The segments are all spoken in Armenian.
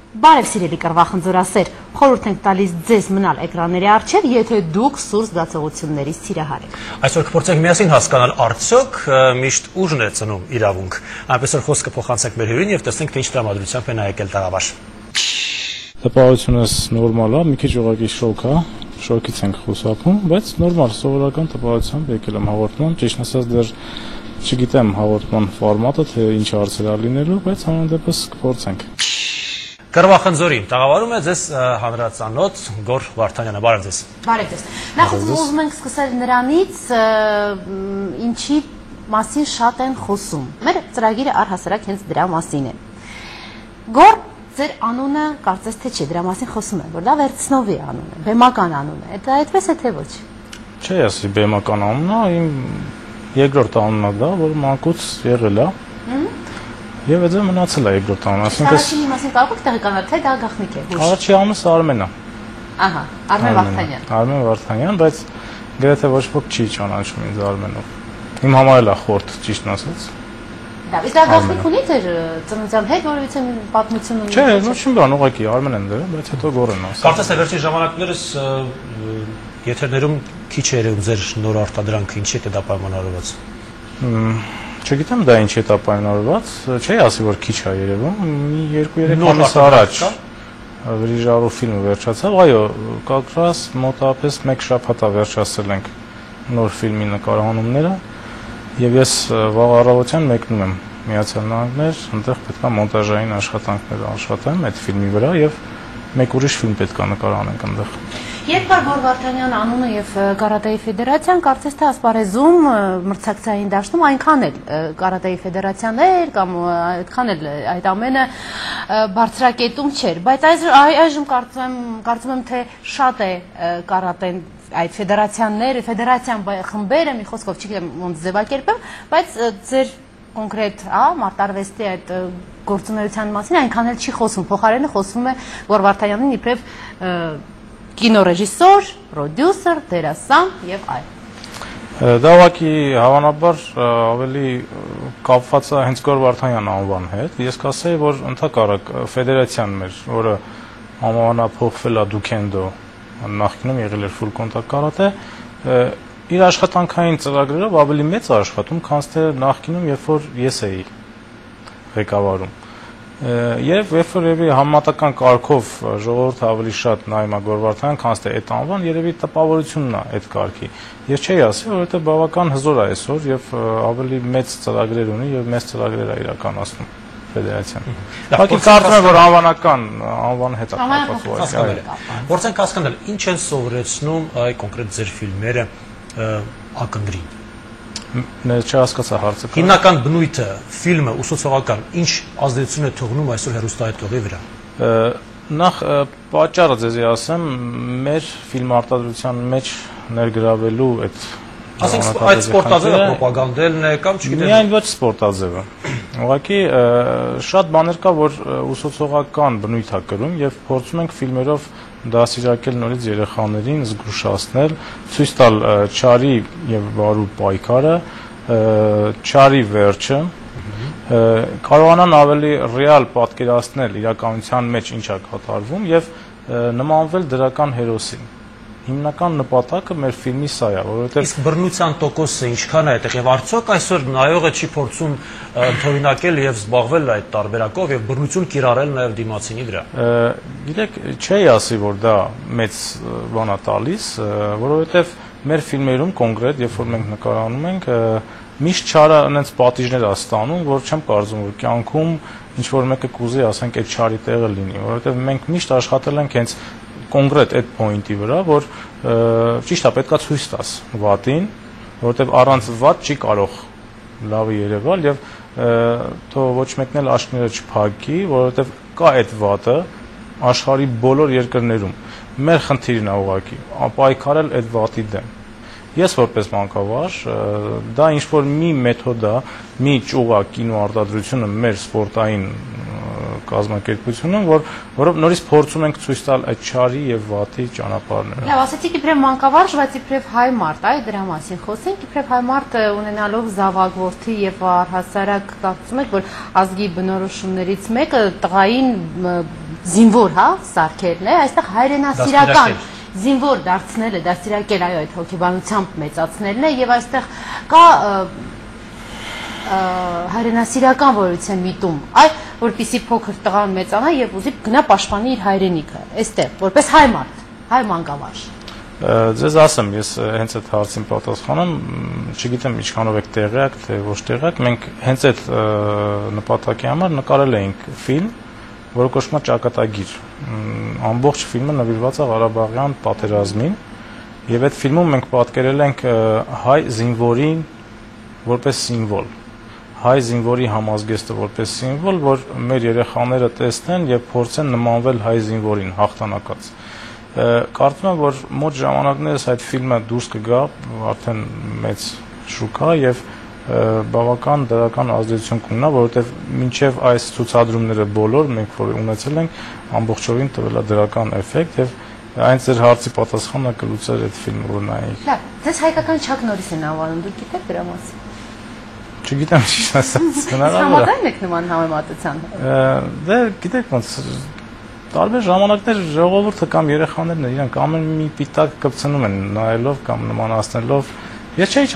Բարև սիրելի կռվախնձորասեր, խորհուրդ ենք տալիս ձեզ մնալ էկրանների առջև, եթե դուք սուր զգացողությունների սիրահար եք։ Այսօր կփորձենք միասին հասկանալ արդյոք միշտ ուժն է ծնում իրավունք։ Այնպես որ խոսքը փոխանցենք մեր հյուրին եւ տեսնենք թե ինչ տրամադրությամբ է նա եկել տաղավար։ Տպավորությունս նորմալ է, մի քիչ ուղղակի շոկ է, շոկից ենք խոսափում, բայց նորմալ սովորական տպավորությամբ եկել եմ հաղորդման, ճիշտ ասած դեռ չգիտեմ հաղորդման ֆորմատը, թե ինչ հարցեր է լինելու, բայց ամեն դեպս կփորձենք։ Կռվախնձորին տաղավարում է ձեզ հանրածանոթ Գոր Վարդանյանը, բարև ձեզ։ Բարև ձեզ։ Նախ ուզում ենք սկսել նրանից, ինչի մասին շատ են խոսում։ Մեր ծրագիրը առհասարակ հենց դրա մասին է։ Գոր, ձեր անունը կարծես թե չէ, դրա մասին խոսում են, որ դա Վերցնովի անուն է, բեմական անուն է։ Դա այդպես է թե ոչ։ Չէ, ասի բեմական անունն է, իմ երկրորդ անունն է դա, որ մանկուց եղել է։ Եվ այդ մնացել է երկրորդ անունը, ասենք Առաջինի մասին կարող եք տեղեկանալ, թե դա գաղտնիք է։ Առաջի անունս Արմեն է։ Ահա, Արմեն Վարդանյան։ Արմեն Վարդանյան, բայց գրեթե ոչ ոք չի ճանաչում ինձ Արմենով։ Իմ համար էլ է խորտ, ճիշտն ասած։ Դա իսկ դա գաղտնիք ունի ձեր ծննդյան հետ որևիցե պատմություն ունի։ Չէ, ոչ մի բան, ուղղակի Արմեն են դրել, բայց հետո Գոր են ասել։ Կարծես թե վերջին ժամանակներս եթերներում քիչ է երևում ձեր նոր արտադրանքը, ինչի է դա պայմանավորված։ Չգիտեմ դա ինչ է դա պայմանավորված, չի ասի որ քիչ է երևում, մի 2-3 ամիս առաջ Վրիժարու ֆիլմը վերջացավ, այո, կակրաս մոտավորապես 1 շաբաթ է վերջացել ենք նոր ֆիլմի նկարահանումները եւ ես վաղ առավոտյան մեկնում եմ Միացյալ Նահանգներ, այնտեղ պետք է մոնտաժային աշխատանքներ աշխատեմ այդ ֆիլմի վրա եւ մեկ ուրիշ ֆիլմ պետք է նկարահանենք այնտեղ։ Երբ կար Գոր Վարդանյան անունը եւ Կարատեի ֆեդերացիան, կարծես թե ասպարեզում մրցակցային դաշտում այնքան էլ Կարատեի ֆեդերացիաներ կամ այդքան էլ այդ ամենը բարձրակետում չէր, բայց այժմ կարծում եմ թե շատ է կարատեն այդ ֆեդերացիաները, ֆեդերացիան խմբերը, մի խոսքով չգիտեմ ոնց ձևակերպեմ, բայց ձեր կոնկրետ մարտարվեստի այդ գործունեության մասին այնքան էլ չի խոսում, փոխարենը խոսվում է Գոր Վարդանյանին իբրև կինոռեժիսոր, պրոդյուսեր, դերասան եւ այլն։ Դա ուղղակի հավանաբար ավելի կապված է հենց Գոր Վարդանյան անվան հետ։ Ես կասեի, որ ընդհակառակ ֆեդերացիան մեր, որը անվանափոխվել է Դուքենդո, նախկինում եղել էր Full Contact Karate, իր աշխատանքային ծրագրերով ավելի մեծ է աշխատում, քան թե նախկինում, երբ որ ես էի ղեկավարում։ Եվ երբ որ երևի համատական կարգով ժողովուրդը ավելի շատ նայում է Գոր Վարդանյան, քան թե այդ անվան, երևի տպավորությունն է այդ կարգի։ Ես չէի ասի, որովհետև բավական հզոր է այսօր եւ ավելի մեծ ծրագրեր ունի եւ մեծ ծրագրեր է իրականացնում ֆեդերացիան։ Ուղղակի կարծում եմ, որ անվանական անվան հետ է կապված։ Փորձենք հասկանալ, ինչ են սովորեցնում այ կոնկրետ ձեր ֆիլմերը ակնկալին։ Չհասկացա հարցը։ Հիմնական բնույթը, ֆիլմը, ուսուցողական, ինչ ազդեցություն է թողնում այսօր հեռուստաայթողի վրա։ Նախ պատճառը ձեզի ասեմ, մեր ֆիլմ արտադրության մեջ ներգրավելու այդ ասենք այդ սպորտաձևը պրոպագանդելն է կամ չգիտեմ։ Միայն ոչ սպորտաձևը։ Ուղղակի շատ բաներ կա, որ ուսուցողական բնույթ է կրում եւ փորձում ենք ֆիլմերով դասիրակել նորից երեխաներին, զգուշացնել, ցույց տալ չարի եւ բարու պայքարը, չարի վերջը, կարողանան ավելի ռեալ պատկերացնել իրականության մեջ ինչ է կատարվում եւ նմանվել դրական հերոսին։ Հիմնական նպատակը մեր ֆիլմի սա է, որովհետեւ իսկ բռնության տոկոսը ինչքան է այդտեղ եւ արդյոք այսօր նայողը չի փորձում ընդօրինակել եւ զբաղվել այդ տարբերակով եւ բռնություն կիրառել նաեւ դիմացինի վրա։ Գիտեք, չի ասի, որ դա մեծ բան է տալիս, որովհետեւ մեր ֆիլմերում կոնկրետ, երբ որ մենք նկարահանում ենք, միշտ չարը այնց պատիժներ է ստանում, որ չեմ կարծում, որ կյանքում ինչ որ մեկը կուզի, ասենք, այդ չարի տեղը լինի, որովհետեւ մենք միշտ աշխատել ենք հենց կոնկրետ այդ պոինտի վրա, որ ճիշտ է պետքա ցույց տաս վատին, որովհետև առանց վատ չի կարող լավը երևալ եւ թող ոչ մեկն էլ աչքները չփակի, որովհետև կա այդ վատը աշխարհի բոլոր երկրներում։ Մեր խնդիրն է ուղղակի պայքարել այդ վատի դեմ։ Ես որպես մանկավար, դա ինչ որ մի մեթոդ է, մի ճյուղ է կինոարտադրությունը մեր սպորտային կազմակերպությունը, որով նորից փորձում ենք ցույց տալ այդ չարի եւ վատի ճանապարհները։ Լավ, ասեցիք իբրև մանկավարժ, բայց իբրև հայ մարդ, այ դրա մասին խոսենք, իբրև հայ մարդ ունենալով զավակ, որդի եւ առհասարակ կարծում եք, որ ազգի բնորոշումներից մեկը տղային զինվոր, հա, սարքելն է, այստեղ հայրենասիրական զինվոր դարձնելը, դաստիարակել այո այդ հոգեբանությամբ մեծացնելն է եւ այստեղ կա հայրենասիրական որոշության միտում, այ որպեսի փոքր տղան մեծանա եւ ուզի գնա պաշտպանի իր հայրենիքը, այստեղ որպես հայ մարդ, հայ մանկավարժ։ Ձեզ ասեմ, ես հենց այդ հարցին պատասխանեմ, չգիտեմ ինչքանով եք տեղյակ, թե ոչ տեղյակ, մենք հենց այդ նպատակի համար նկարել էինք ֆիլմ, որը կոչվում է Ճակատագիր։ Ամբողջ ֆիլմը նվիրված է Ղարաբաղյան պատերազմին, եւ այդ ֆիլմում մենք պատկերել ենք հայ զինվորին որպես սիմվոլ, հայ զինվորի համազգեստը որպես սիմվոլ, որ մեր երեխաները տեսնեն եւ փորձեն նմանվել հայ զինվորին հաղթանակած։ Կարծում եմ, որ մոտ ժամանակներս այդ ֆիլմը դուրս կգա արդեն մեծ շուկա եւ բավական դրական ազդեցություն կունենա, որովհետեւ մինչեւ այս ցուցադրումները բոլոր մենք որ ունեցել ենք ամբողջովին տվել է դրական էֆեկտ եւ այն ձեր հարցի պատասխանը կլուծեր այդ ֆիլմը որ նայեք։ Լավ, ձեզ հայկական Չակ Նորրիս են անվանում, դուք գիտեք դրա մասին։ Չգիտեմ ճիշտ ասած, հնարավոր է։ Համաձայն եք նման համեմատության։ Դե գիտեք ոնց տարբեր ժամանակներ ժողովուրդը կամ երեխաներն իրանք ամեն մի պիտակ կպցնում են նայելով կամ նմանացնելով։ Ես չէի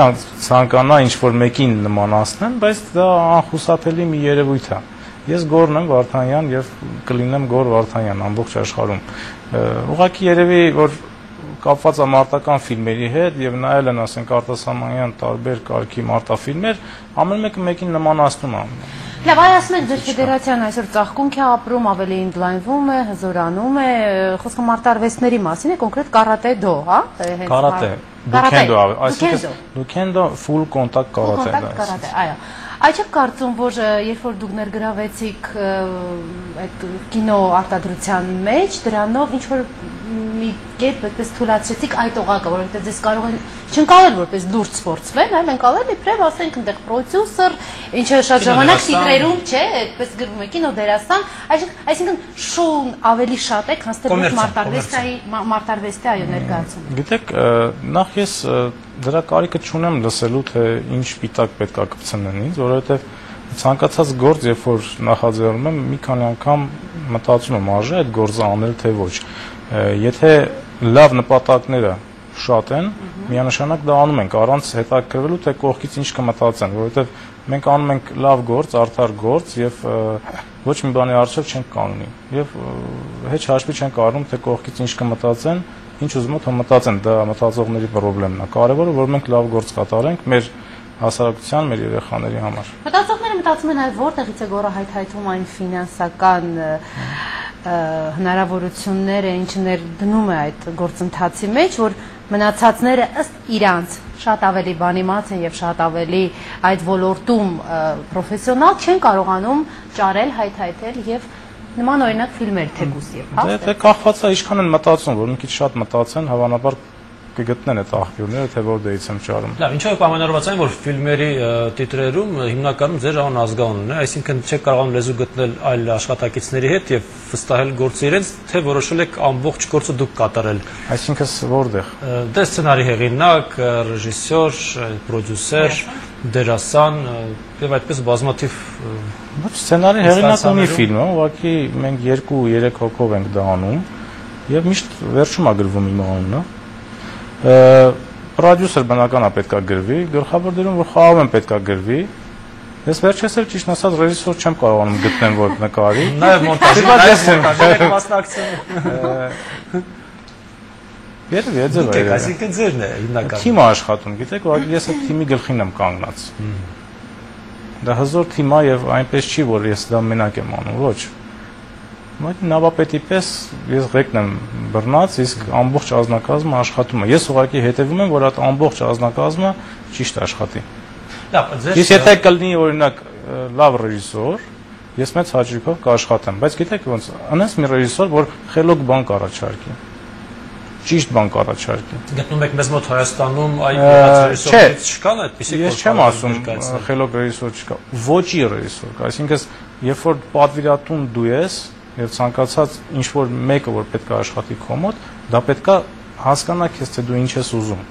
ցանկանա ինչ-որ մեկին նմանացնեմ, բայց դա անխուսափելի մի երևույթ է։ Ես Գոռն եմ Վարդանյան եւ կլինեմ Գոռ Վարդանյան ամբողջ աշխարհում։ Ուղղակի երևի որ կապված է մարտական ֆիլմերի հետ եւ նայել են ասենք արտասահմանյան տարբեր կարգի մարտաֆիլմեր, ամեն մեկը մեկին նմանացնում է։ Լավ, այ ասում եք ձեր ֆեդերացիան այսօր ծաղկունք է ապրում, ավելի ընդլայնվում է, հզորանում է, խոսքը մարտարվեստների մասին է, կոնկրետ կարատե-դո, հա? Կարատե, դուքենդո, այսինքն դուքենդո full contact կարատե, այո։ Այ չեք կարծում, որ երբ որ դուք ներգրավեցիք այդ կինո արտադրության մեջ, դրանով ինչ որ մի կերպ այդպես թույլատրեցիք այդ օղակը, որովհետև ձեզ կարող են չընկալել որպես լուրջ սպորտսմեն, այլ ընկալել իբրև ասենք այնտեղ պրոդյուսեր, ինչը շատ ժամանակ տիտրերում, չէ, այդպես գրվում է կինոդերասան, այսինքն շոուն ավելի շատ է, քան թե մարտարվեստի այո ներկայացումը։ Գիտեք, նախ ես դրա կարիքը չունեմ լսելու, թե ինչ պիտակ պետք է կպցնեն ինձ, որովհետև ցանկացած գործ, երբ որ նախաձեռնում եմ, մի քանի անգամ մտածում եմ արժե այդ գործը անել, թե ոչ։ Եթե լավ նպատակները շատ են, միանշանակ դա անում ենք առանց հետաքրքրվելու, թե կողքից ինչ կմտածեն, որովհետև մենք անում ենք լավ գործ, արդար գործ եւ ոչ մի բանի առջև չենք կանգնի։ Եվ հեչ հաշվի չենք առնում, թե կողքից ինչ կմտածեն, ինչ ուզում են մտածեն, դա մտածողների խնդիրն է։ Կարևորը որ մենք լավ գործ կատարենք մեր հասարակության, մեր երեխաների համար։ Մտածողները մտածում են այլ որտեղից է Գոռը հայթայթում այն ֆինանսական հնարավորությունները, ինչը ներդնում է այդ գործընթացի մեջ, որ մնացածները ըստ իրանց շատ ավելի բանիմաց են եւ շատ ավելի այդ ոլորտում պրոֆեսիոնալ չեն կարողանում ճարել, հայթայթել եւ նման օրինակ ֆիլմեր թեկուս եւ հա։ Դե կախված է ինչքան են մտածում, որ մի քիչ շատ մտածեն, հավանաբար կգտնեն այդ աղբյուրները, թե որտեղից եմ ճարում։ Լավ, ինչով է պայմանավորված այն, որ ֆիլմերի տիտրերում հիմնականում ձեր անազգանունն է, այսինքն չեք կարողանում լեզու գտնել այլ աշխատակիցների հետ եւ վստահել գործը իրենց, թե որոշել եք ամբողջ գործը դուք կատարել։ Այսինքն որտեղ։ Դե սցենարի հեղինակ, ռեժիսոր, պրոդյուսեր, դերասան եւ այդպես բազմաթիվ սցենարի հեղինակ ունի ֆիլմը, ուղղակի մենք 2-3 հոգով ենք դա անում եւ միշտ վերջում է գրվում իմ անունը։ Պրոդյուսեր բնականա պետքա գրվի, գլխավոր դերում որ խաղում եմ պետքա գրվի։ Ես վերջերս էլ ճիշտ ասած ռեժիսոր չեմ կարողանում գտնել որ նկարի։ Նաեւ մոնտաժի մասնակցում։ Երևի է ձևը։ Այսինքն ձերն է հիմնականում։ Թիմը աշխատում, գիտեք, ես այդ թիմի գլխին եմ կանգնած։ Դա հզոր թիմ է եւ այնպես չի որ ես դա մենակ եմ անում, ոչ։ Բայց նավապետի պես ես ղեկն եմ բռնած, իսկ ամբողջ ազնագազմը աշխատում է։ Ես ուղղակի հետևում եմ, որ այդ ամբողջ ազնագազմը ճիշտ աշխատի։ Լավ, ձեր Իսկ եթե կլինի օրինակ լավ ռեժիսոր, ես մեծ հաճույքով կաշխատեմ, բայց գիտեք ոնց, անես մի ռեժիսոր, որ խելոք բան կառաջարկի։ Ճիշտ բան կառաջարկի։ Գտնում եք մեզ մոտ Հայաստանում այ ռեժիսորներից չկան այդպիսի։ Ես չեմ ասում խելոք ռեժիսոր չկա, ոճի ռեժիսոր կա, այսինքն երբ որ պատվիրատուն դու ես եւ ցանկացած ինչ որ մեկը որ պետք է աշխատի քո մոտ, դա պետք է հասկանա քեզ թե դու ինչ ես ուզում։